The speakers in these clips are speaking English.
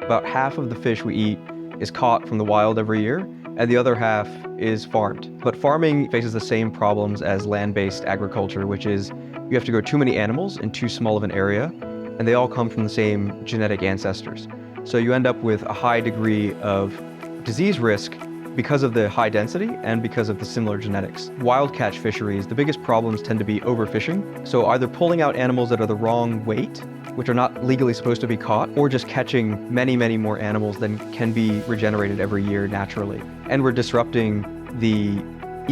About half of the fish we eat is caught from the wild every year, and the other half is farmed. But farming faces the same problems as land-based agriculture, which is you have to grow too many animals in too small of an area, and they all come from the same genetic ancestors. So you end up with a high degree of disease risk because of the high density and because of the similar genetics. Wild catch fisheries, the biggest problems tend to be overfishing. So either pulling out animals that are the wrong weight, which are not legally supposed to be caught, or just catching many, many more animals than can be regenerated every year naturally. And we're disrupting the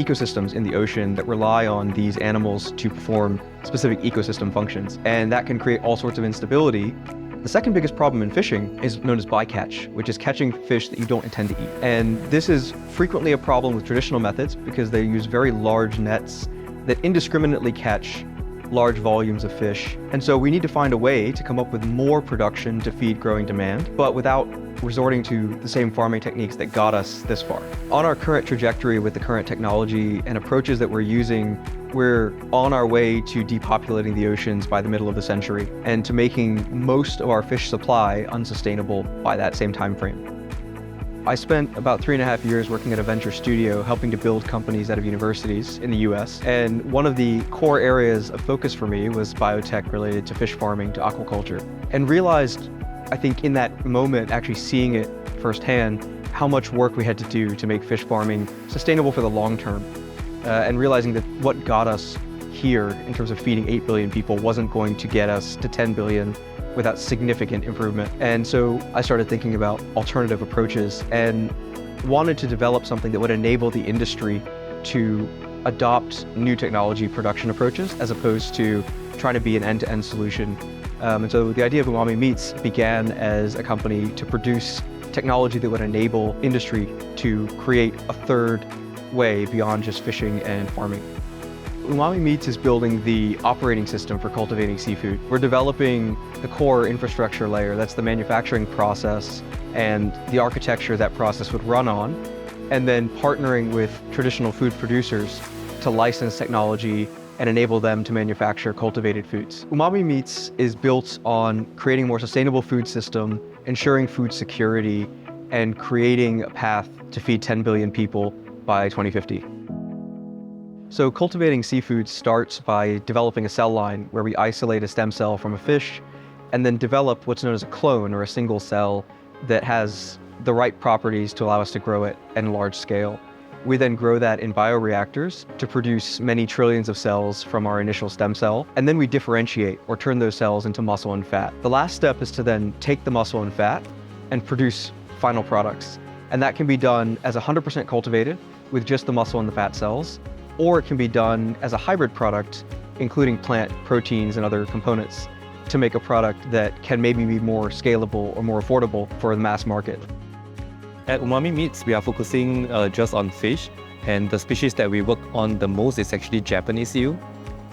ecosystems in the ocean that rely on these animals to perform specific ecosystem functions. And that can create all sorts of instability. The second biggest problem in fishing is known as bycatch, which is catching fish that you don't intend to eat. And this is frequently a problem with traditional methods because they use very large nets that indiscriminately catch large volumes of fish. And so we need to find a way to come up with more production to feed growing demand, but without resorting to the same farming techniques that got us this far. On our current trajectory with the current technology and approaches that we're using, we're on our way to depopulating the oceans by the middle of the century and to making most of our fish supply unsustainable by that same time frame. I spent about 3.5 years working at a venture studio helping to build companies out of universities in the US. And one of the core areas of focus for me was biotech related to fish farming, to aquaculture. And realized, I think in that moment, actually seeing it firsthand, how much work we had to do to make fish farming sustainable for the long term. And realizing that what got us here in terms of feeding 8 billion people wasn't going to get us to 10 billion without significant improvement. And so I started thinking about alternative approaches and wanted to develop something that would enable the industry to adopt new technology production approaches as opposed to trying to be an end-to-end solution. And so the idea of Umami Meats began as a company to produce technology that would enable industry to create a third way beyond just fishing and farming. Umami Meats is building the operating system for cultivating seafood. We're developing the core infrastructure layer, that's the manufacturing process and the architecture that process would run on, and then partnering with traditional food producers to license technology and enable them to manufacture cultivated foods. Umami Meats is built on creating a more sustainable food system, ensuring food security, and creating a path to feed 10 billion people by 2050. So cultivating seafood starts by developing a cell line where we isolate a stem cell from a fish and then develop what's known as a clone, or a single cell that has the right properties to allow us to grow it at a large scale. We then grow that in bioreactors to produce many trillions of cells from our initial stem cell, and then we differentiate or turn those cells into muscle and fat. The last step is to then take the muscle and fat and produce final products. And that can be done as 100% cultivated with just the muscle and the fat cells, or it can be done as a hybrid product, including plant proteins and other components, to make a product that can maybe be more scalable or more affordable for the mass market. At Umami Meats, we are focusing just on fish, and the species that we work on the most is actually Japanese eel.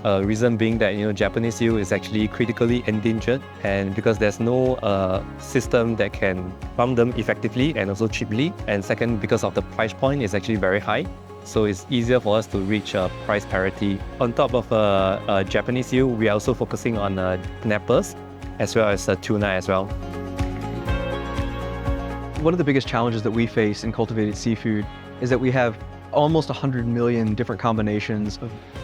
Reason being that Japanese eel is actually critically endangered, and because there's no system that can farm them effectively and also cheaply, and second, because of the price point is actually very high. So it's easier for us to reach price parity. On top of Japanese eel, we are also focusing on snappers as well as tuna as well. One of the biggest challenges that we face in cultivated seafood is that we have almost 100 million different combinations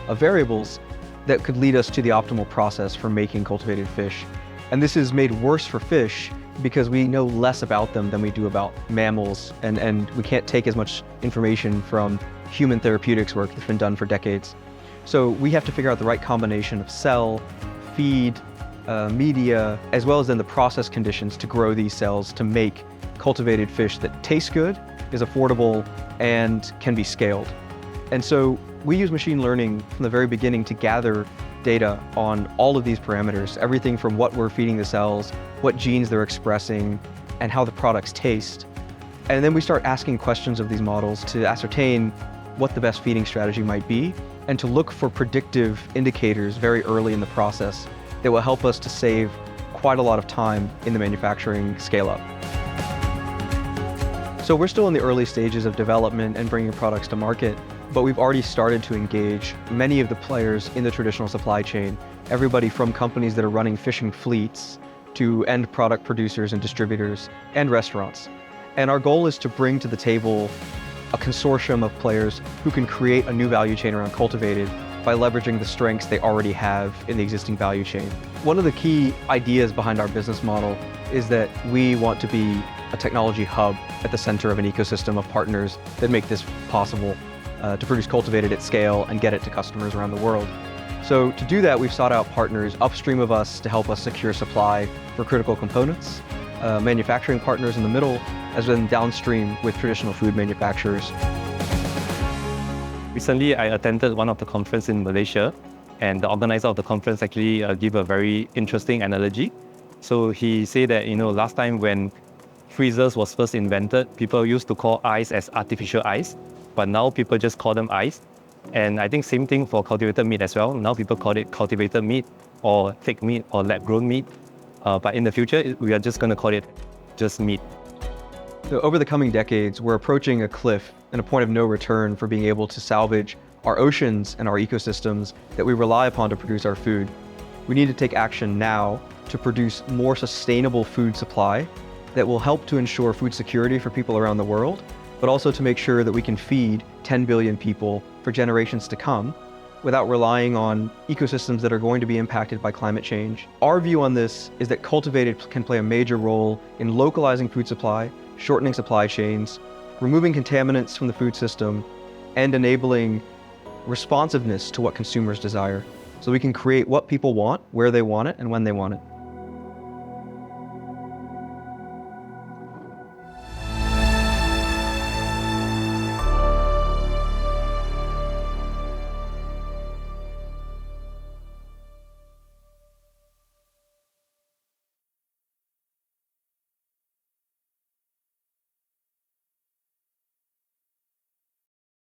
of variables that could lead us to the optimal process for making cultivated fish. And this is made worse for fish because we know less about them than we do about mammals, and we can't take as much information from human therapeutics work that's been done for decades. So we have to figure out the right combination of cell, feed, media, as well as then the process conditions to grow these cells to make cultivated fish that taste good, is affordable, and can be scaled. And so we use machine learning from the very beginning to gather data on all of these parameters, everything from what we're feeding the cells, what genes they're expressing, and how the products taste. And then we start asking questions of these models to ascertain what the best feeding strategy might be, and to look for predictive indicators very early in the process that will help us to save quite a lot of time in the manufacturing scale-up. So we're still in the early stages of development and bringing products to market, but we've already started to engage many of the players in the traditional supply chain, everybody from companies that are running fishing fleets to end product producers and distributors and restaurants. And our goal is to bring to the table a consortium of players who can create a new value chain around cultivated by leveraging the strengths they already have in the existing value chain. One of the key ideas behind our business model is that we want to be a technology hub at the center of an ecosystem of partners that make this possible to produce cultivated at scale and get it to customers around the world. So to do that, we've sought out partners upstream of us to help us secure supply for critical components, manufacturing partners in the middle, as well as downstream with traditional food manufacturers. Recently, I attended one of the conferences in Malaysia, and the organizer of the conference actually gave a very interesting analogy. So he said that, last time when freezers was first invented, people used to call ice as artificial ice, but now people just call them ice. And I think same thing for cultivated meat as well. Now people call it cultivated meat or fake meat or lab-grown meat. But in the future, we are just going to call it just meat. So over the coming decades, we're approaching a cliff and a point of no return for being able to salvage our oceans and our ecosystems that we rely upon to produce our food. We need to take action now to produce more sustainable food supply that will help to ensure food security for people around the world, but also to make sure that we can feed 10 billion people for generations to come without relying on ecosystems that are going to be impacted by climate change. Our view on this is that cultivated can play a major role in localizing food supply, shortening supply chains, removing contaminants from the food system, and enabling responsiveness to what consumers desire. So we can create what people want, where they want it, and when they want it.